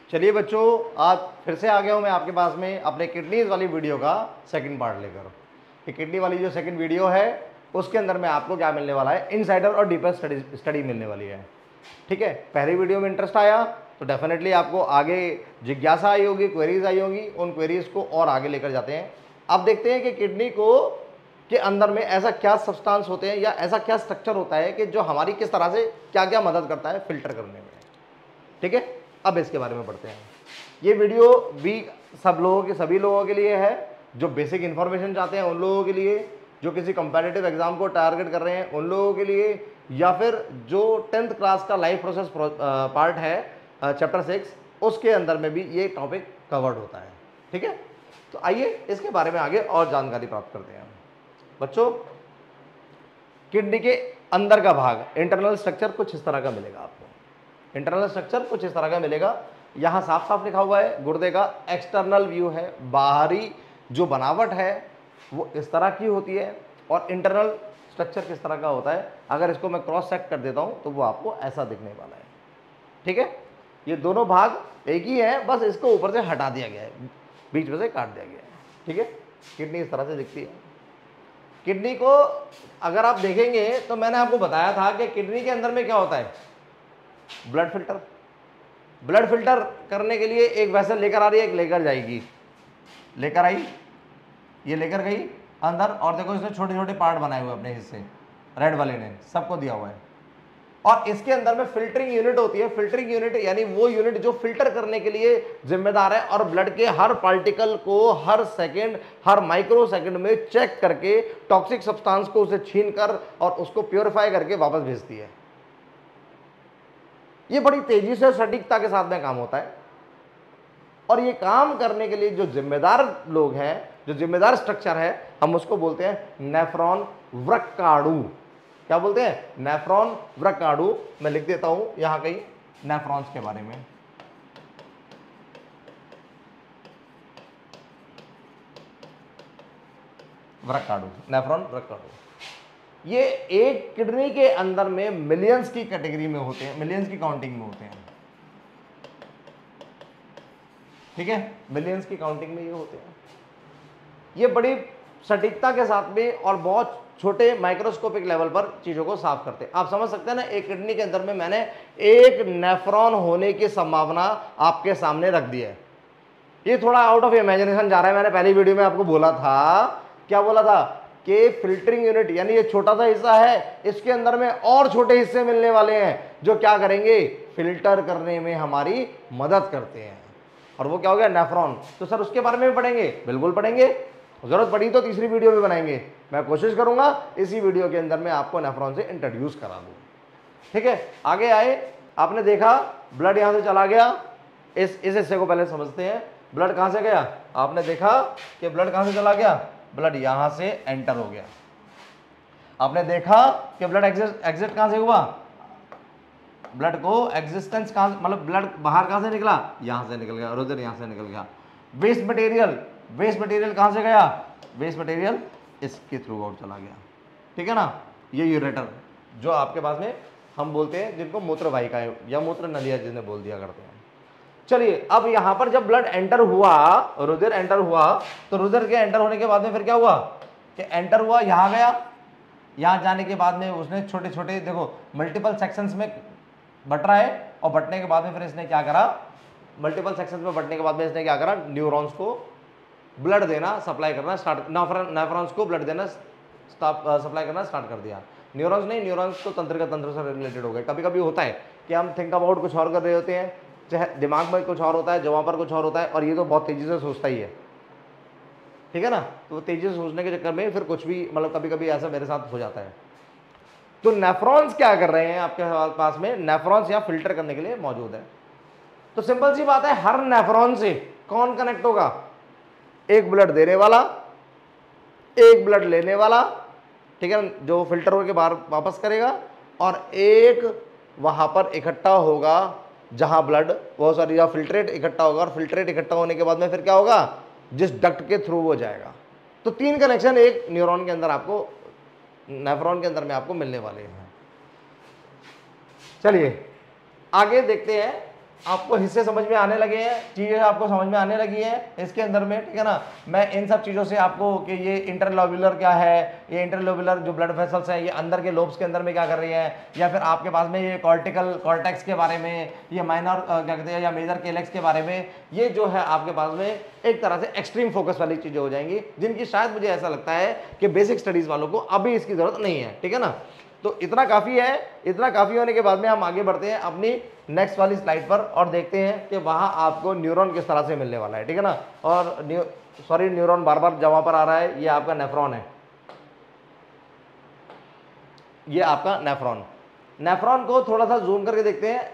चलिए बच्चों, आज फिर से आ गया हूँ मैं आपके पास में अपने किडनीज वाली वीडियो का सेकंड पार्ट लेकर। कि किडनी वाली जो सेकंड वीडियो है उसके अंदर में आपको क्या मिलने वाला है, इनसाइडर और डीपर स्टडी मिलने वाली है। ठीक है, पहली वीडियो में इंटरेस्ट आया तो डेफिनेटली आपको आगे जिज्ञासा आई होगी, क्वेरीज आई होगी, उन क्वेरीज को और आगे लेकर जाते हैं। अब देखते हैं कि किडनी को के अंदर में ऐसा क्या सब्सटेंस होते हैं या ऐसा क्या स्ट्रक्चर होता है कि जो हमारी किस तरह से क्या क्या मदद करता है फिल्टर करने में। ठीक है, अब इसके बारे में पढ़ते हैं। ये वीडियो भी सभी लोगों के लिए है जो बेसिक इंफॉर्मेशन चाहते हैं, उन लोगों के लिए, जो किसी कंपैरेटिव एग्जाम को टारगेट कर रहे हैं उन लोगों के लिए, या फिर जो 10th क्लास का लाइफ प्रोसेस पार्ट है चैप्टर 6 उसके अंदर में भी ये टॉपिक कवर्ड होता है। ठीक है, तो आइए इसके बारे में आगे और जानकारी प्राप्त करते हैं। बच्चों, किडनी के अंदर का भाग, इंटरनल स्ट्रक्चर कुछ इस तरह का मिलेगा आपको। इंटरनल स्ट्रक्चर कुछ इस तरह का मिलेगा। यहाँ साफ साफ लिखा हुआ है, गुर्दे का एक्सटर्नल व्यू है, बाहरी जो बनावट है वो इस तरह की होती है, और इंटरनल स्ट्रक्चर किस तरह का होता है, अगर इसको मैं क्रॉस सेक कर देता हूँ तो वो आपको ऐसा दिखने वाला है। ठीक है, ये दोनों भाग एक ही है, बस इसको ऊपर से हटा दिया गया है, बीच में से काट दिया गया है। ठीक है, किडनी इस तरह से दिखती है। किडनी को अगर आप देखेंगे तो मैंने आपको बताया था कि किडनी के अंदर में क्या होता है, ब्लड फिल्टर। ब्लड फिल्टर करने के लिए एक वेसल लेकर आ रही है, एक लेकर जाएगी, लेकर आई, ये लेकर गई अंदर, और देखो इसने छोटे छोटे पार्ट बनाए हुए अपने हिस्से, रेड वाले ने सबको दिया हुआ है, और इसके अंदर में फिल्टरिंग यूनिट होती है। फिल्टरिंग यूनिट यानी वो यूनिट जो फिल्टर करने के लिए जिम्मेदार है, और ब्लड के हर पार्टिकल को हर सेकंड, हर माइक्रो सेकंड में चेक करके टॉक्सिक सब्सटेंस को उसे छीन कर और उसको प्योरीफाई करके वापस भेजती है। ये बड़ी तेजी से सटीकता के साथ में काम होता है, और ये काम करने के लिए जो जिम्मेदार लोग हैं, जो जिम्मेदार स्ट्रक्चर है, हम उसको बोलते हैं नेफ्रॉन वृक्काणु। क्या बोलते हैं? नेफ्रॉन वृक्काणु। मैं लिख देता हूं यहां कहीं नेफ्रॉन्स के बारे में। वृक्काणु, नेफ्रॉन वृक्काणु, ये एक किडनी के अंदर में मिलियंस की कैटेगरी में होते हैं, मिलियंस की काउंटिंग में होते हैं। ठीक है, मिलियंस की काउंटिंग में ये होते हैं। ये बड़ी सटीकता के साथ में और बहुत छोटे माइक्रोस्कोपिक लेवल पर चीजों को साफ करते हैं। आप समझ सकते हैं ना, एक किडनी के अंदर में मैंने एक नेफ्रॉन होने की संभावना आपके सामने रख दी है। ये थोड़ा आउट ऑफ इमेजिनेशन जा रहा है। मैंने पहली वीडियो में आपको बोला था, क्या बोला था, कि फिल्टरिंग यूनिट यानी ये छोटा सा हिस्सा है, इसके अंदर में और छोटे हिस्से मिलने वाले हैं जो क्या करेंगे, फिल्टर करने में हमारी मदद करते हैं। और वो क्या हो गया, नेफ्रॉन। तो सर उसके बारे में भी पढ़ेंगे? बिल्कुल पढ़ेंगे, जरूरत पड़ी तो तीसरी वीडियो में बनाएंगे। मैं कोशिश करूंगा इसी वीडियो के अंदर में आपको नेफ्रॉन से इंट्रोड्यूस करा दूं। ठीक है, आगे आए। आपने देखा ब्लड यहां से चला गया, इस हिस्से को पहले समझते हैं। ब्लड कहां से गया? आपने देखा कि ब्लड कहां से चला गया, ब्लड यहां से एंटर हो गया। आपने देखा कि ब्लड एग्जिट कहां से हुआ, ब्लड को एग्जिस्टेंस कहां, मतलब ब्लड बाहर कहां से निकला, यहां से निकल गया, रुधिर यहां से निकल गया। वेस्ट मटेरियल कहां से गया, वेस्ट मटेरियल इसके थ्रू आउट चला गया। ठीक है ना, ये यूरेटर जो आपके पास में हम बोलते हैं, जिनको मूत्रवाहिकाएं या मूत्र नलियां जिन्हें बोल दिया करते हैं। चलिए, अब यहां पर जब ब्लड एंटर हुआ, रुधिर एंटर हुआ, तो रुधिर के एंटर होने के बाद में फिर क्या हुआ कि एंटर हुआ, यहां गया, यहां जाने के बाद में उसने छोटे छोटे, देखो मल्टीपल सेक्शंस में बट रहा है, और बटने के बाद में फिर इसने क्या करा, मल्टीपल सेक्शंस में बटने के बाद में इसने क्या करा, न्यूरॉन्स को ब्लड देना सप्लाई करना स्टार्ट, नेफ्रॉन्स को ब्लड देना सप्लाई करना स्टार्ट कर दिया। न्यूरॉन्स नहीं, न्यूरॉन्स तो तंत्र का तंत्र से रिलेटेड हो गए। कभी कभी होता है कि हम थिंक अबाउट कुछ और कर रहे होते हैं, चाहे दिमाग में कुछ और होता है, जवाब पर कुछ और होता है, और ये तो बहुत तेजी से सोचता ही है। ठीक है ना, तो तेजी से सोचने के चक्कर में फिर कुछ भी, मतलब कभी कभी ऐसा मेरे साथ हो जाता है। तो नेफ्रॉन्स क्या कर रहे हैं आपके पास में, नेफ्रॉन्स यहाँ फिल्टर करने के लिए मौजूद है। तो सिंपल सी बात है, हर नेफ्रॉन से कौन कनेक्ट होगा, एक ब्लड देने वाला, एक ब्लड लेने वाला, ठीक है, जो फिल्टर होकर बाहर वापस करेगा, और एक वहां पर इकट्ठा होगा जहां ब्लड, वो सॉरी, या फिल्ट्रेट इकट्ठा होगा, और फिल्ट्रेट इकट्ठा होने के बाद में फिर क्या होगा, जिस डक्ट के थ्रू वो जाएगा। तो 3 कनेक्शन एक न्यूरॉन के अंदर आपको, नेफ्रॉन के अंदर में आपको मिलने वाले हैं। चलिए आगे देखते हैं आपको हिस्से समझ में आने लगे हैं, चीज़ें आपको समझ में आने लगी हैं इसके अंदर में, ठीक है ना। मैं इन सब चीज़ों से आपको कि ये इंटरलोब्युलर क्या है, ये इंटरलोब्युलर जो ब्लड वेसल्स हैं ये अंदर के लोब्स के अंदर में क्या कर रही है, या फिर आपके पास में ये कॉर्टिकल कॉर्टेक्स के बारे में, ये माइनर क्या कहते हैं या मेजर केलेक्स के बारे में, ये जो है आपके पास में एक तरह से एक्सट्रीम फोकस वाली चीज़ें हो जाएंगी, जिनकी शायद मुझे ऐसा लगता है कि बेसिक स्टडीज़ वालों को अभी इसकी ज़रूरत नहीं है, ठीक है ना। तो इतना काफ़ी है। इतना काफ़ी होने के बाद में हम आगे बढ़ते हैं अपनी नेक्स्ट वाली स्लाइड पर और देखते हैं कि वहाँ आपको न्यूरॉन किस तरह से मिलने वाला है, ठीक है ना। और न्यूरॉन बार बार जहाँ पर आ रहा है, ये आपका नेफ्रॉन है, ये आपका नेफ्रॉन। नेफ्रॉन को थोड़ा सा जूम करके देखते हैं,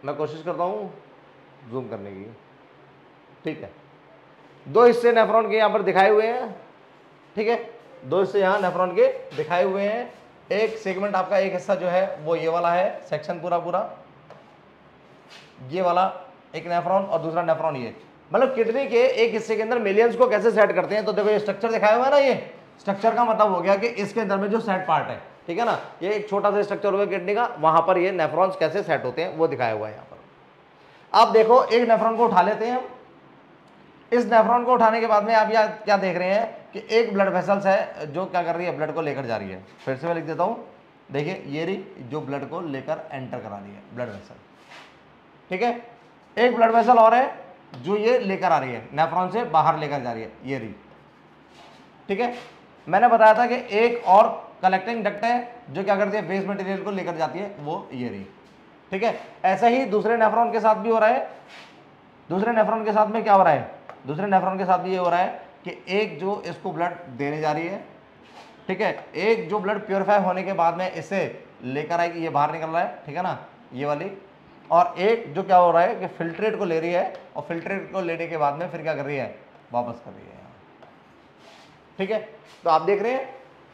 मैं कोशिश करता हूँ जूम करने की, ठीक है। दो हिस्से नेफ्रॉन के यहाँ पर दिखाए हुए हैं, ठीक है, दो हिस्से यहाँ नेफ्रॉन के दिखाए हुए हैं। एक सेगमेंट आपका एक हिस्सा जो है वो ये वाला है, सेक्शन पूरा पूरा ये वाला एक नेफ्रॉन, और दूसरा नेफ्रॉन ये, मतलब किडनी के एक हिस्से के अंदर मिलियंस को कैसे सेट करते हैं। तो देखो ये स्ट्रक्चर दिखाया हुआ है ना, ये स्ट्रक्चर का मतलब हो गया कि इसके अंदर में जो सेट पार्ट है, ठीक है ना, ये एक छोटा सा स्ट्रक्चर हो गया किडनी का, वहां पर ये नेफ्रॉन्स कैसे सेट होते हैं वो दिखाया हुआ है यहाँ पर। आप देखो एक नेफ्रॉन को उठा लेते हैं हम। इस नेफ्रॉन को उठाने के बाद में आप यहाँ क्या देख रहे हैं कि एक ब्लड वेसल्स है जो क्या कर रही है, ब्लड को लेकर जा रही है। फिर से मैं लिख देता हूँ, देखिए ये रही जो ब्लड को लेकर एंटर करा रही है, ब्लड वेसल, ठीक है। एक ब्लड वेसल और है जो ये लेकर आ रही है, नेफ्रॉन से बाहर लेकर जा रही है, ये रही, ठीक है। मैंने बताया था कि एक और कलेक्टिंग डक्ट है जो क्या करती है, वेस्ट मटेरियल को लेकर जाती है, वो ये रही, ठीक है। ऐसा ही दूसरे नेफ्रॉन के साथ भी हो रहा है। दूसरे नेफ्रॉन के साथ में क्या हो रहा है, दूसरे नेफ्रॉन के साथ भी ये हो रहा है कि एक जो इसको ब्लड देने जा रही है, ठीक है, एक जो ब्लड प्योरीफाई होने के बाद में इसे लेकर आएगी, ये बाहर निकल रहा है, ठीक है ना, ये वाली, और एक जो क्या हो रहा है कि फिल्ट्रेट को ले रही है, और फिल्ट्रेट को लेने के बाद में फिर क्या कर रही है, वापस कर रही है, ठीक है। तो आप देख रहे हैं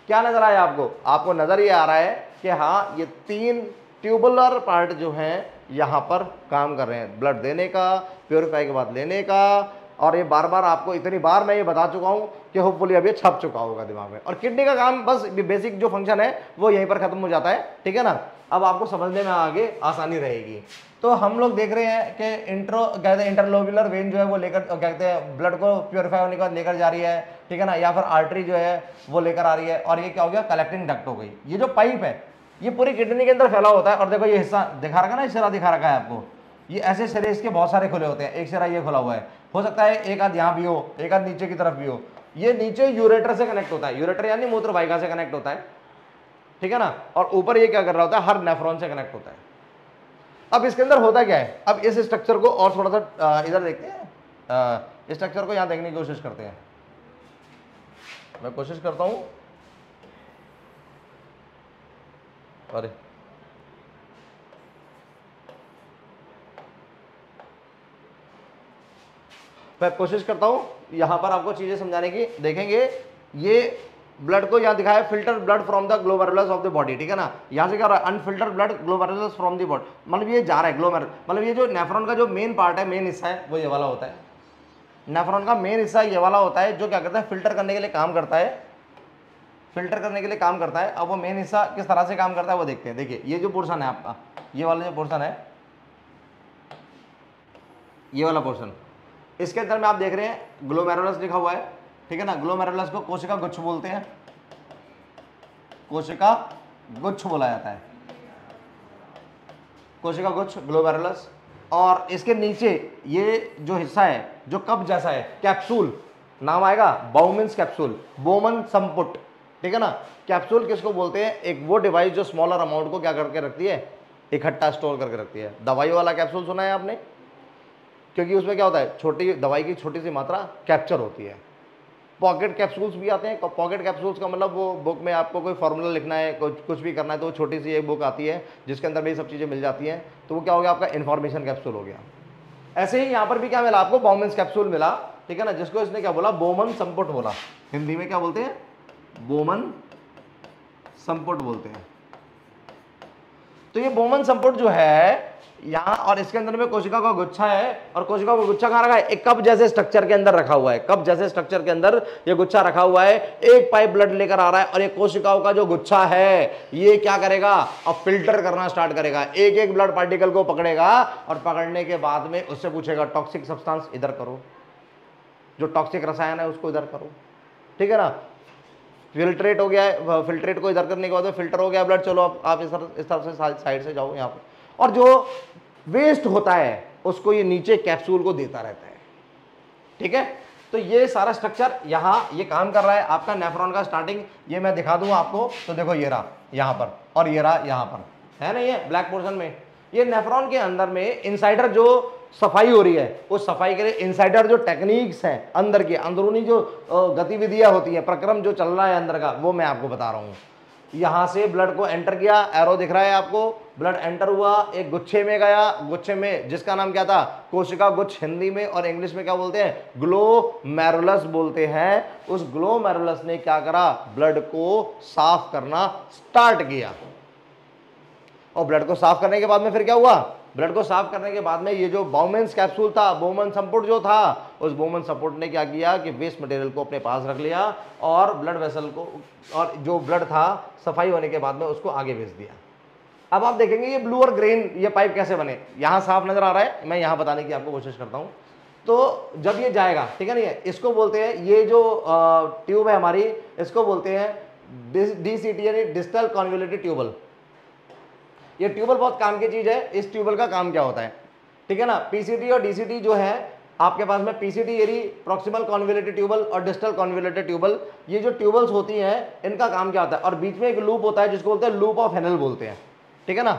क्या नजर आया आपको, आपको नजर ये आ रहा है कि हाँ ये तीन ट्यूबुलर पार्ट जो हैं यहाँ पर काम कर रहे हैं, ब्लड देने का, प्योरीफाई के बाद लेने का। और ये बार बार आपको इतनी बार मैं ये बता चुका हूँ कि होपफुली अब ये छप चुका होगा दिमाग में। और किडनी का काम बस बेसिक जो फंक्शन है वो यहीं पर खत्म हो जाता है, ठीक है ना। अब आपको समझने में आगे आसानी रहेगी। तो हम लोग देख रहे हैं कि कहते हैं इंटरलोब्युलर वेन जो है वो लेकर कहते हैं ब्लड को प्योरीफाई होने के बाद लेकर जा रही है, ठीक है ना, या फिर आर्टरी जो है वो लेकर आ रही है। और ये क्या हो गया, कलेक्टिंग डक्ट हो गई। ये जो पाइप है ये पूरी किडनी के अंदर फैला होता है। और देखो ये हिस्सा दिखा रखा ना, सिरा दिखा रखा है आपको, ये ऐसे सिरे इसके बहुत सारे खुले होते हैं, एक सिरा ये खुला हुआ है, हो सकता है एक आध यहाँ भी हो, एक आध नीचे की तरफ भी हो। ये नीचे यूरेटर से कनेक्ट होता है, यूरेटर यानी मूत्र वाहिका से कनेक्ट होता है, ठीक है ना। और ऊपर ये क्या कर रहा होता है, हर नेफ्रॉन से कनेक्ट होता है। अब इसके अंदर होता क्या है, अब इस स्ट्रक्चर को और थोड़ा सा इधर देखते हैं, इस स्ट्रक्चर को यहाँ देखने की कोशिश करते हैं। मैं कोशिश करता हूँ, अरे मैं कोशिश करता हूं यहां पर आपको चीजें समझाने की। देखेंगे ये ब्लड को यहां दिखाया, filter blood from the glomerulus of the body, ठीक है ना। यहां से क्या हो रहा है, unfiltered blood glomerulus from the body, मतलब ये जा रहा है ग्लोमेरुलस, मतलब ये जो नेफ्रॉन का जो मेन पार्ट है, मेन हिस्सा है वो ये वाला होता है। नेफ्रॉन का मेन हिस्सा ये वाला होता है जो क्या करता है, फिल्टर करने के लिए काम करता है, फिल्टर करने के लिए काम करता है। अब वो मेन हिस्सा किस तरह से काम करता है वो देखते हैं। देखिए ये जो पोर्शन है आपका, ये वाला जो पोर्शन है, ये वाला पोर्शन, इसके अंदर में आप देख रहे हैं ग्लोमेरुलस लिखा हुआ है, ठीक है ना। ग्लोमेरुलस को कोशिका गुच्छ बोलते हैं, कोशिका गुच्छ बोला जाता है, कोशिका गुच्छ ग्लोमेरुलस। और इसके नीचे ये जो हिस्सा है जो कप जैसा है, कैप्सूल नाम आएगा, बाउमिन्स कैप्सूल, बोमन संपुट, ठीक है ना। कैप्सूल किसको बोलते हैं, एक वो डिवाइस जो स्मॉलर अमाउंट को क्या करके रखती है, इकट्ठा स्टोर करके रखती है। दवाई वाला कैप्सूल सुना है आपने, क्योंकि उसमें क्या होता है, छोटी दवाई की छोटी सी मात्रा कैप्चर होती है। पॉकेट कैप्सूल्स भी आते हैं। पॉकेट कैप्सूल्स का मतलब वो बुक में आपको कोई फॉर्मूला लिखना है, कुछ भी करना है, तो वो छोटी सी एक बुक आती है जिसके अंदर भी सब चीज़ें मिल जाती हैं, तो वो क्या हो गया, आपका इन्फॉर्मेशन कैप्सूल हो गया। ऐसे ही यहाँ पर भी क्या मिला आपको, बाउमिन्स कैप्सूल मिला, ठीक है ना, जिसको इसने क्या बोला, बोमन संपुट बोला। हिंदी में क्या बोलते हैं, बोमन संपुट बोलते हैं। तो ये बोमन संपुट जो है यहाँ, और इसके अंदर में कोशिका का गुच्छा है, और कोशिका का गुच्छा कहाँ रखा है, एक कप जैसे स्ट्रक्चर के अंदर रखा हुआ है, कप जैसे स्ट्रक्चर के अंदर ये गुच्छा रखा हुआ है। एक पाइप ब्लड लेकर आ रहा है और ये कोशिकाओं का जो गुच्छा है ये क्या करेगा, अब फिल्टर करना स्टार्ट करेगा, एक एक ब्लड पार्टिकल को पकड़ेगा और पकड़ने के बाद में उससे पूछेगा टॉक्सिक सब्सटेंस इधर करो, जो टॉक्सिक रसायन है उसको इधर करो, ठीक है ना। फिल्ट्रेट हो गया है, फिल्ट्रेट को इधर करने के बाद फिल्टर हो गया ब्लड, चलो आप इस तरफ से साइड से जाओ यहाँ पे, और जो वेस्ट होता है उसको ये नीचे कैप्सूल को देता रहता है, ठीक है। तो ये सारा स्ट्रक्चर यहाँ ये काम कर रहा है। आपका नेफ्रॉन का स्टार्टिंग ये मैं दिखा दूंगा आपको, तो देखो ये रहा यहाँ पर और ये रहा यहाँ पर, है ना, ये ब्लैक पोर्शन में। ये नेफ्रॉन के अंदर में इनसाइडर जो सफाई हो रही है, उस सफाई के लिए इनसाइडर जो टेक्निक्स हैं, अंदर की अंदरूनी जो गतिविधियां होती है, प्रक्रम जो चल रहा है अंदर का, वो मैं आपको बता रहा हूँ। यहाँ से ब्लड को एंटर किया, एरो दिख रहा है आपको, ब्लड एंटर हुआ, एक गुच्छे में गया, गुच्छे में जिसका नाम क्या था, कोशिका गुच्छ हिंदी में, और इंग्लिश में क्या बोलते हैं, ग्लोमेरुलस बोलते हैं। उस ग्लोमेरुलस ने क्या करा, ब्लड को साफ करना स्टार्ट किया, और ब्लड को साफ करने के बाद में फिर क्या हुआ, ब्लड को साफ करने के बाद में ये जो बाउमेंस कैप्सूल था, बोमन संपुट जो था, उस बोमन संपुट ने क्या किया कि वेस्ट मटेरियल को अपने पास रख लिया और ब्लड वेसल को, और जो ब्लड था सफाई होने के बाद में उसको आगे भेज दिया। अब आप देखेंगे ये ब्लू और ग्रीन ये पाइप कैसे बने, यहाँ साफ नजर आ रहा है, मैं यहाँ बताने की आपको कोशिश करता हूँ। तो जब ये जाएगा, ठीक है नहीं है, इसको बोलते हैं, ये जो ट्यूब है हमारी, इसको बोलते हैं DCT यानी डिस्टल कॉन्वोल्यूटेड ट्यूबल। ये ट्यूबल बहुत काम की चीज है। इस ट्यूबल का काम क्या होता है, ठीक है ना। PCT और DCT जो है आपके पास में, PCT यानी प्रॉक्सिमल कॉन्वोल्यूटेड ट्यूबल और डिस्टल कॉन्वोल्यूटेड ट्यूबल, ये जो ट्यूबल्स होती हैं इनका काम क्या होता है, और बीच में एक लूप होता है जिसको बोलते हैं लूप ऑफ हेनल बोलते हैं, ठीक है ना।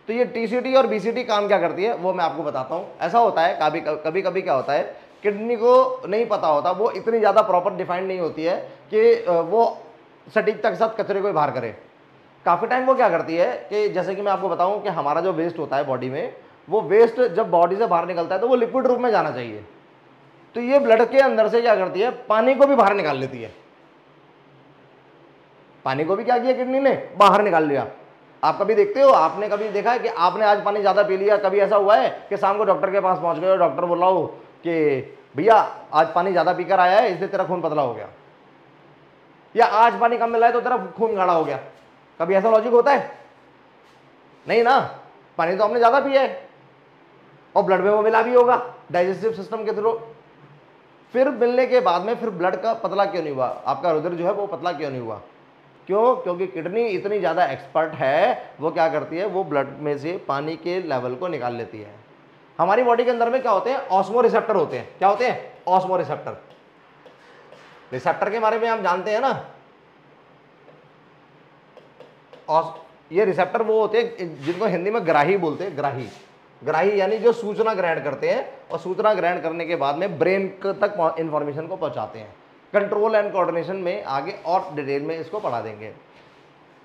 तो ये TCT और BCT काम क्या करती है वो मैं आपको बताता हूँ। ऐसा होता है कभी कभी क्या होता है, किडनी को नहीं पता होता, वो इतनी ज़्यादा प्रॉपर डिफाइंड नहीं होती है कि वो सटीकता के साथ कचरे को बाहर करे। काफ़ी टाइम वो क्या करती है कि जैसे कि मैं आपको बताऊं कि हमारा जो वेस्ट होता है बॉडी में, वो वेस्ट जब बॉडी से बाहर निकलता है तो वो लिक्विड रूप में जाना चाहिए। तो ये ब्लड के अंदर से क्या करती है, पानी को भी बाहर निकाल लेती है। पानी को भी क्या किया किडनी ने, बाहर निकाल लिया। आप कभी देखते हो, आपने कभी देखा है कि आपने आज पानी ज़्यादा पी लिया, कभी ऐसा हुआ है कि शाम को डॉक्टर के पास पहुंच गए और डॉक्टर बोल रहा हो कि भैया आज पानी ज़्यादा पीकर आया है इसलिए तेरा खून पतला हो गया, या आज पानी कम मिला है तो तेरा खून गाढ़ा हो गया। कभी ऐसा लॉजिक होता है? नहीं ना, पानी तो आपने ज्यादा पिया है और ब्लड में वो मिला भी होगा डाइजेस्टिव सिस्टम के थ्रू। फिर मिलने के बाद में फिर ब्लड का पतला क्यों नहीं हुआ, आपका रुधिर जो है वो पतला क्यों नहीं हुआ, क्यों? क्योंकि किडनी इतनी ज्यादा एक्सपर्ट है, वो क्या करती है, वो ब्लड में से पानी के लेवल को निकाल लेती है। हमारी बॉडी के अंदर में क्या होते हैं, ऑस्मो रिसेप्टर होते हैं। क्या होते हैं? Osmo receptor. रिसेप्टर के बारे में आप जानते हैं ना, और ये रिसेप्टर वो होते हैं जिनको हिंदी में ग्राही बोलते हैं। ग्राही यानी जो सूचना ग्रहण करते हैं, और सूचना ग्रहण करने के बाद में ब्रेन तक इंफॉर्मेशन को पहुंचाते हैं। कंट्रोल एंड कोऑर्डिनेशन में आगे और डिटेल में इसको पढ़ा देंगे।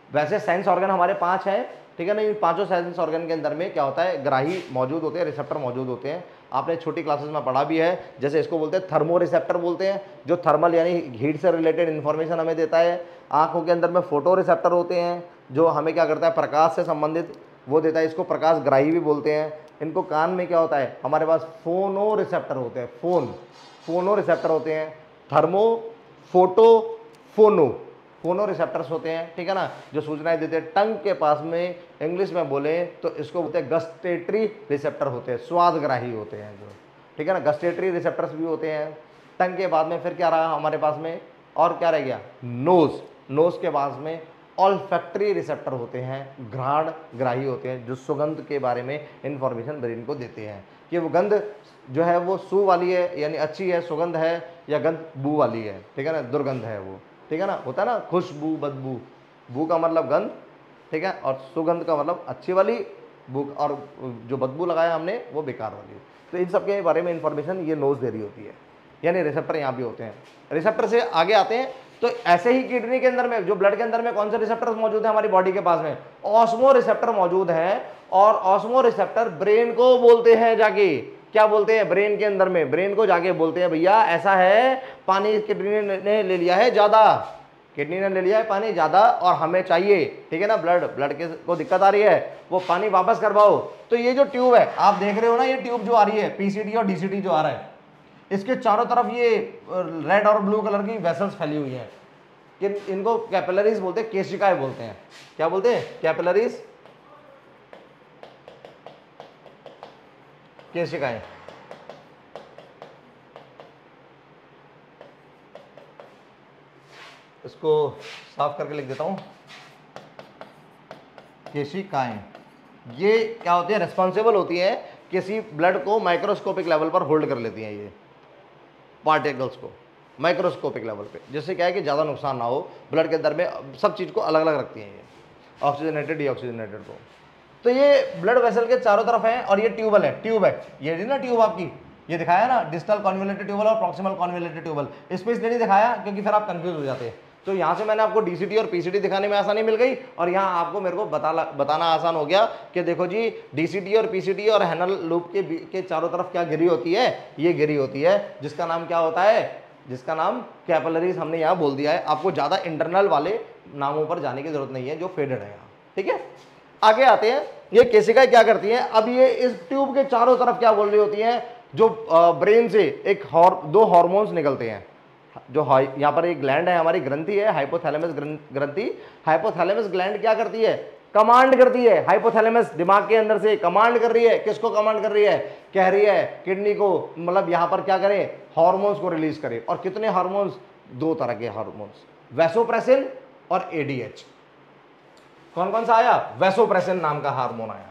वैसे सेंस ऑर्गन हमारे 5 हैं, ठीक है ना। इन 5 सेंस ऑर्गन के अंदर में क्या होता है, ग्राही मौजूद होते हैं, रिसेप्टर मौजूद होते हैं। आपने छोटी क्लासेस में पढ़ा भी है। जैसे इसको बोलते हैं थर्मो रिसेप्टर बोलते हैं, जो थर्मल यानी हीट से रिलेटेड इन्फॉर्मेशन हमें देता है। आंखों के अंदर में फोटो रिसेप्टर होते हैं, जो हमें क्या करता है, प्रकाश से संबंधित वो देता है, इसको प्रकाश ग्राही भी बोलते हैं। इनको कान में क्या होता है, हमारे पास फोनो रिसेप्टर होते हैं, फोनो रिसेप्टर होते हैं। थर्मो, फोटो, फोनो रिसेप्टर्स होते हैं, ठीक है ना, जो सूचनाएं देते हैं। टंग के पास में इंग्लिश में बोले तो इसको बोलते हैं गस्टेटरी रिसेप्टर होते हैं, स्वादग्राही होते हैं जो, ठीक है ना। गस्टेटरी रिसेप्टर्स भी होते हैं। टंग के बाद में फिर क्या रहा हमारे पास में, और क्या रह गया, नोज के पास में ऑल्फैक्टरी रिसेप्टर होते हैं, घ्राण ग्राही होते हैं, जो सुगंध के बारे में इंफॉर्मेशन ब्रेन को देते हैं कि वो गंध जो है वो सू वाली है यानी अच्छी है, सुगंध है, या गंध बू वाली है, ठीक है ना, दुर्गंध है वो, ठीक है ना। होता है ना खुशबू, बदबू, बू का मतलब गंध, ठीक है, और सुगंध का मतलब अच्छी वाली, बू और जो बदबू लगाया हमने वो बेकार वाली। तो इन सब के बारे में इंफॉर्मेशन ये नोज दे रही होती है, यानी रिसेप्टर यहाँ भी होते हैं। रिसेप्टर से आगे आते हैं तो ऐसे ही किडनी के अंदर में, जो ब्लड के अंदर में कौन से रिसेप्टर्स मौजूद है हमारी बॉडी के पास में, ऑस्मो रिसेप्टर मौजूद है। और ऑस्मो रिसेप्टर ब्रेन को बोलते हैं जाके, क्या बोलते हैं, ब्रेन के अंदर में, ब्रेन को जाके बोलते हैं भैया ऐसा है, पानी किडनी ने ले लिया है ज्यादा, किडनी ने ले लिया है पानी ज़्यादा और हमें चाहिए, ठीक है ना, ब्लड के को दिक्कत आ रही है, वो पानी वापस करवाओ। तो ये जो ट्यूब है आप देख रहे हो ना, ये ट्यूब जो आ रही है पीसीटी और डीसीटी जो आ रहा है, इसके चारों तरफ ये रेड और ब्लू कलर की वेसल्स फैली हुई हैं, कि इनको कैपिलरीज बोलते हैं, केशिकाएं बोलते हैं। क्या बोलते हैं? कैपिलरीज, केशिकाएं। इसको साफ करके लिख देता हूं, केशिकाएं। ये क्या होती है? रिस्पॉन्सिबल होती है, किसी ब्लड को माइक्रोस्कोपिक लेवल पर होल्ड कर लेती हैं, ये पार्टिकल्स को माइक्रोस्कोपिक लेवल पे, जिससे क्या है कि ज़्यादा नुकसान ना हो ब्लड के अंदर में, सब चीज़ को अलग अलग रखती हैं ये, ऑक्सीजनेटेड डीऑक्सीजनेटेड को। तो ये ब्लड वेसल के चारों तरफ है और ये ट्यूबल है, ट्यूब है, ये ना ट्यूब आपकी, ये दिखाया ना डिस्टल कॉन्वोल्यूटेड ट्यूबल और प्रॉक्सिमल कॉन्वोल्यूटेड ट्यूबल, इसमें इसलिए नहीं दिखाया क्योंकि फिर आप कंफ्यूज हो जाते हैं। तो यहाँ से मैंने आपको डीसीटी और पीसीटी दिखाने में आसानी मिल गई, और यहाँ आपको मेरे को बताना आसान हो गया कि देखो जी डीसीटी और पीसीटी और हैनल लूप के चारों तरफ क्या गिरी होती है, ये गिरी होती है, जिसका नाम क्या होता है? जिसका नाम कैपिलरीज हमने यहाँ बोल दिया है। आपको ज़्यादा इंटरनल वाले नामों पर जाने की जरूरत नहीं है जो फेडेड है यहाँ, ठीक है। आगे आते हैं, ये केशिकाएं क्या करती हैं? अब ये इस ट्यूब के चारों तरफ क्या बोल रही होती हैं? जो ब्रेन से दो हार्मोन्स निकलते हैं, जो यहाँ पर एक ग्लैंड है, हमारी ग्रंथि है, हाइपोथैलेमस ग्रंथि। हाइपोथैलेमस ग्लैंड क्या करती है? कमांड करती है। हाइपोथैलेमस दिमाग के अंदर से कमांड कर रही है, किसको कमांड कर रही है? कह रही है किडनी को, मतलब यहाँ पर क्या करें? हार्मोन्स को रिलीज करें। और कितने हार्मोन्स? दो तरह के हार्मोन्स, वैसोप्रेसिन और एडीएच। कौन कौन सा आया? वैसोप्रेसिन नाम का हार्मोन आया,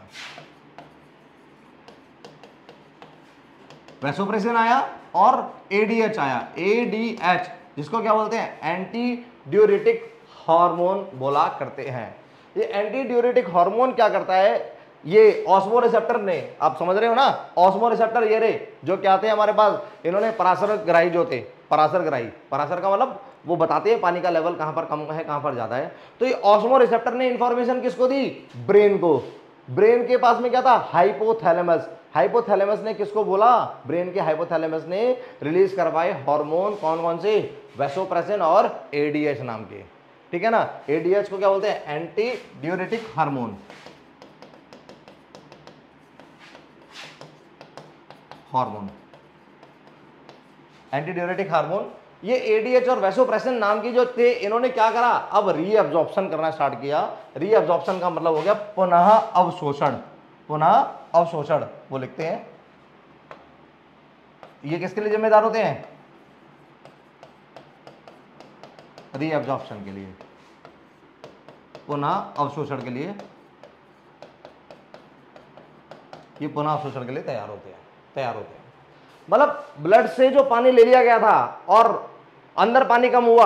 वैसोप्रेसिन आया, और एडीएच आया, एडीएच, जिसको क्या बोलते हैं? एंटी ड्यूरेटिक हार्मोन बोला करते हैं। ये एंटी ड्यूरेटिक हार्मोन क्या करता है? ये ऑस्मोरिसेप्टर ने, आप समझ रहे हो ना, ऑस्मोरिसेप्टर ये रे जो क्या आते हैं हमारे पास, इन्होंने पराशर ग्राही जो थे, पराशर ग्राही, पराशर का मतलब वो बताते हैं पानी का लेवल कहां पर कम है कहां पर ज्यादा है। तो ये ऑस्मोरिसेप्टर ने इंफॉर्मेशन किसको दी? ब्रेन को। ब्रेन के पास में क्या था? हाइपोथैलेमस। हाइपोथैलेमस ने किसको बोला? ब्रेन के हाइपोथैलेमस ने रिलीज करवाए हार्मोन, कौन कौन से? वैसोप्रेसिन और एडीएच नाम के, ठीक है ना। एडीएच को क्या बोलते हैं? Anti diuretic hormone, anti diuretic hormone. ये एडीएच और वैसोप्रेसिन नाम की जो थे, इन्होंने क्या करा? अब रीअब्जॉर्प्शन करना स्टार्ट किया। रीअब्जॉर्प्शन का मतलब हो गया पुनः अवशोषण, पुनः अवशोषण वो लिखते हैं। ये किसके लिए जिम्मेदार होते हैं? रीअब्जॉर्प्शन के लिए, पुनः अवशोषण के लिए, ये पुनः अवशोषण के लिए तैयार होते हैं। मतलब ब्लड से जो पानी ले लिया गया था और अंदर पानी कम हुआ,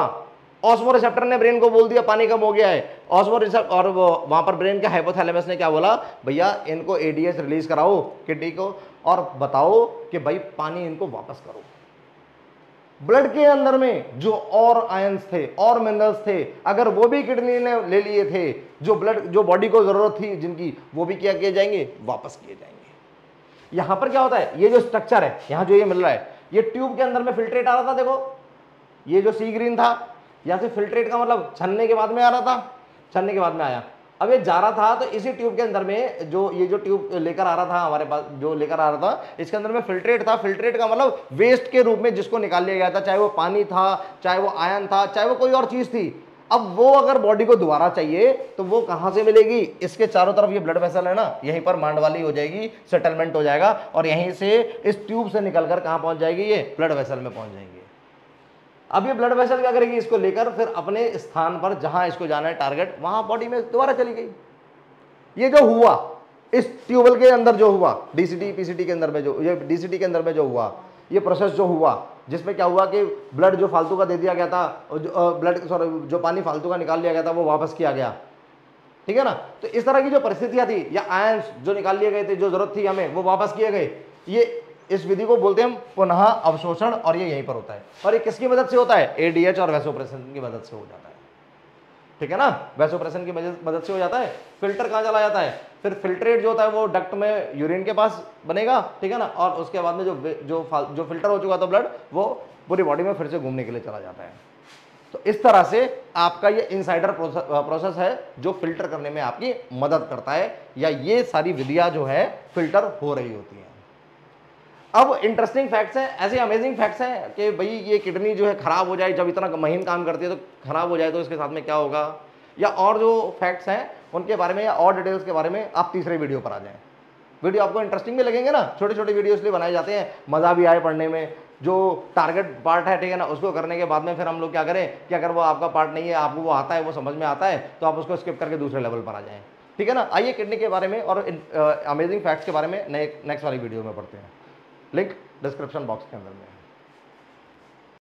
ऑस्मोरिसेप्टर ने ब्रेन को बोल दिया पानी कम हो गया है, ऑस्मोरिसेप्टर, और वहां पर ब्रेन के हाइपोथैलेमस ने क्या बोला? भैया इनको एडीएच रिलीज कराओ किडनी को, और बताओ कि भाई पानी इनको वापस करो। ब्लड के अंदर में जो और आयंस थे और मिनरल्स थे, अगर वो भी किडनी ने ले लिए थे, जो बॉडी को जरूरत थी जिनकी, वो भी क्या किए जाएंगे? वापस किए जाएंगे। यहां पर क्या होता है? ये जो स्ट्रक्चर है, यहां जो ये मिल रहा है, ये ट्यूब के अंदर में फिल्ट्रेट आ रहा था, देखो ये जो सी ग्रीन था, यहां से फिल्ट्रेट का मतलब छन्ने के बाद में आ रहा था, छन्ने के बाद में आया। अब ये जा रहा था तो इसी ट्यूब के अंदर में जो ट्यूब लेकर आ रहा था हमारे पास, जो लेकर आ रहा था, इसके अंदर में फिल्ट्रेट था। फिल्ट्रेट का मतलब वेस्ट के रूप में जिसको निकाल लिया गया था, चाहे वो पानी था, चाहे वो आयन था, चाहे वो कोई और चीज थी। अब वो अगर बॉडी को दोबारा चाहिए तो वो कहां से मिलेगी? इसके चारों तरफ ये ब्लड वेसल है ना, यहीं पर मांड वाली हो जाएगी, सेटलमेंट हो जाएगा, और यहीं से इस ट्यूब से निकलकर कहां पहुंच जाएगी? ये ब्लड वेसल में पहुंच जाएंगे। अब ये ब्लड वेसल क्या करेगी? इसको लेकर फिर अपने स्थान पर जहां इसको जाना है टारगेट, वहां बॉडी में दोबारा चली गई। ये जो हुआ इस ट्यूबल के अंदर, जो हुआ डीसीटी पीसीटी के अंदर में, जो ये डीसीटी के अंदर में जो हुआ, ये प्रोसेस जो हुआ, जिसमें क्या हुआ कि ब्लड जो फालतू का दे दिया गया था, जो पानी फालतू का निकाल लिया गया था, वो वापस किया गया, ठीक है ना। तो इस तरह की जो परिस्थितियां थी, या आयंस जो निकाल लिए गए थे, जो जरूरत थी हमें, वो वापस किए गए। ये इस विधि को बोलते हैं हम पुनः अवशोषण, और ये यहीं पर होता है। और ये किसकी मदद से होता है? एडीएच और वैसोप्रेसिन की मदद से हो जाता है, ठीक है ना। वैसोप्रेसिन की मदद से हो जाता है। फिल्टर कहाँ चला जाता है? फिर फिल्ट्रेट जो होता है वो डक्ट में यूरिन के पास बनेगा, ठीक है ना, और उसके बाद में जो फिल्टर हो चुका था ब्लड, वो पूरी बॉडी में फिर से घूमने के लिए चला जाता है। तो इस तरह से आपका ये इनसाइडर प्रोसेस है जो फिल्टर करने में आपकी मदद करता है, या ये सारी विधियां जो है फिल्टर हो रही होती हैं। अब इंटरेस्टिंग फैक्ट्स हैं, ऐसे अमेजिंग फैक्ट्स हैं कि भाई ये किडनी जो है खराब हो जाए, जब इतना महीन काम करती है तो खराब हो जाए तो इसके साथ में क्या होगा, या और जो फैक्ट्स हैं उनके बारे में या और डिटेल्स के बारे में आप तीसरे वीडियो पर आ जाएं। वीडियो आपको इंटरेस्टिंग भी लगेंगे ना, छोटे छोटे वीडियो इसलिए बनाए जाते हैं मज़ा भी आए पढ़ने में। जो टारगेट पार्ट है, ठीक है ना, उसको करने के बाद में फिर हम लोग क्या करें कि अगर वो आपका पार्ट नहीं है, आपको वो आता है, वो समझ में आता है, तो आप उसको स्किप करके दूसरे लेवल पर आ जाएं। ठीक है ना। आइए किडनी के बारे में और अमेजिंग फैक्ट्स के बारे में नेक्स्ट वाली वीडियो में पढ़ते हैं। लिंक डिस्क्रिप्शन बॉक्स के अंदर में।